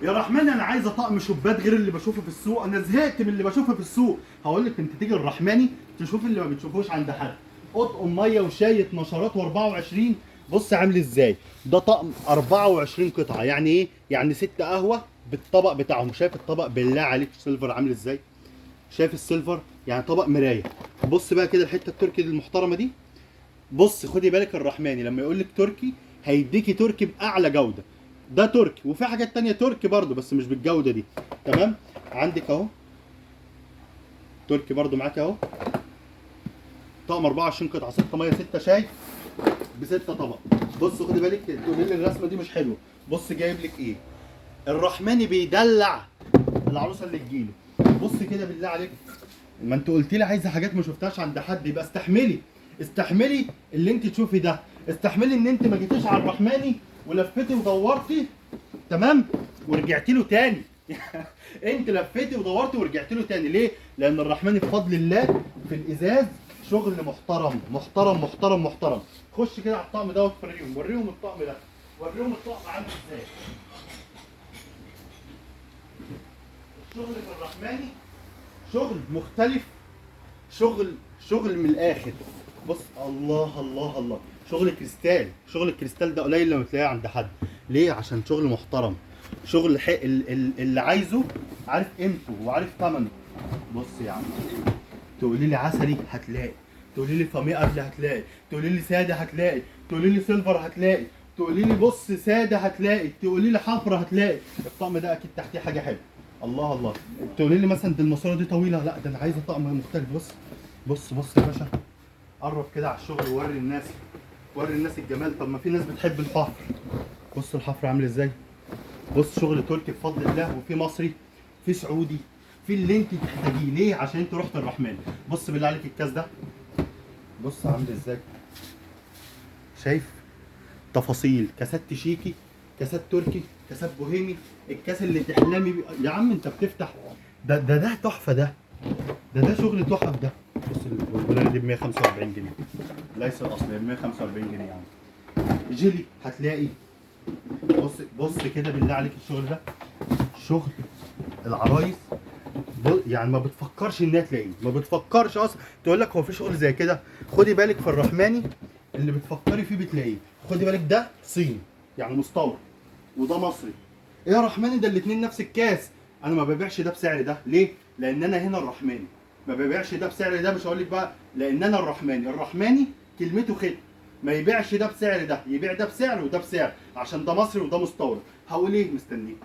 يا رحمن انا عايزه طقم شبات غير اللي بشوفه في السوق، انا زهقت من اللي بشوفه في السوق. هقول لك انت تيجي الرحماني تشوف اللي ما بتشوفوش عند حد. اطقم ميه وشاي 12 و24. بص عامل ازاي؟ ده طقم 24 قطعه، يعني ايه؟ يعني 6 قهوه بالطبق بتاعهم. شايف الطبق بالله عليك سيلفر عامل ازاي؟ شايف السيلفر؟ يعني طبق مرايه. بص بقى كده الحته التركي المحترمه دي. بص خدي بالك الرحماني لما يقول لك تركي هيديكي تركي باعلى جوده. ده تركي وفي حاجات تانية تركي برضو بس مش بالجوده دي. تمام. عندك اهو تركي برضو معاك اهو. طقم 24 قطعه، 6 ميه 6 شاي بستة طبق. بص خدي بالك تقولي لي الرسمه دي مش حلوه. بص جايب لك ايه؟ الرحماني بيدلع العروسه اللي تجيله. بص كده بالله عليك، ما انت قلت لي عايزه حاجات ما شفتهاش عند حد، يبقى استحملي. استحملي اللي انت تشوفي ده. استحملي ان انت ما جيتيش على الرحماني ولفتي ودورتي. تمام. ورجعتي له تاني. انت لفيتي ودورتي ورجعتي له تاني ليه؟ لان الرحماني بفضل الله في الازاز شغل محترم محترم محترم محترم. خش كده على الطقم دوت فريهم، وريهم الطقم ده، وريهم الطقم عامل ازاي. الشغل في الرحماني شغل مختلف. شغل من الاخر. بص الله الله الله، شغل كريستال. شغل الكريستال ده قليل لما تلاقيه عند حد. ليه؟ عشان شغل محترم. شغل اللي عايزه عارف قيمته وعارف ثمنه. بص يا عم، تقولي لي عسلي هتلاقي، تقولي لي فامي قبل هتلاقي، تقولي لي ساده هتلاقي، تقولي لي سيلفر هتلاقي، تقولي لي بص ساده هتلاقي، تقولي لي حفره هتلاقي. الطقم ده اكيد تحتيه حاجه حلوه. الله الله. تقولي لي مثلا دي الماسوره دي طويله، لا ده انا عايزه طقم مختلف. بص بص بص يا باشا، قرب كده على الشغل ووري الناس، وري الناس الجمال. طب ما في ناس بتحب الحفر. بص الحفر عامل ازاي. بص شغل تركي بفضل الله، وفي مصري، في سعودي، في اللي انت تحتاجيه. ليه؟ عشان انت رحت الرحمن. بص بالله عليك الكاس ده، بص عامل ازاي. شايف تفاصيل؟ كاسات تشيكي، كاسات تركي، كاسات بوهيمي. الكاس اللي تحلمي بيه يا عم. انت بتفتح ده تحفه. ده شغل تحف ده. بص البلبله دي ب 145 جنيه، ليس الاصل ب 145 جنيه يعني. جيلي هتلاقي. بص كده بالله عليك الشغل ده شغل العرايس. يعني ما بتفكرش انها تلاقيه، ما بتفكرش اصلا تقول لك هو في شغل زي كده. خدي بالك في الرحماني اللي بتفكري فيه بتلاقيه. خدي بالك ده صيني يعني مستورد، وده مصري. ايه يا رحماني ده الاتنين نفس الكاس. انا ما ببيعش ده بسعر ده. ليه؟ لان انا هنا الرحماني. ما ببيعش ده بسعر ده. مش هقول لك بقى لان انا الرحماني كلمته ختم. ما يبيعش ده بسعر ده، يبيع ده بسعر وده بسعر، عشان ده مصري وده مستورد. هقول ايه؟ مستنيك.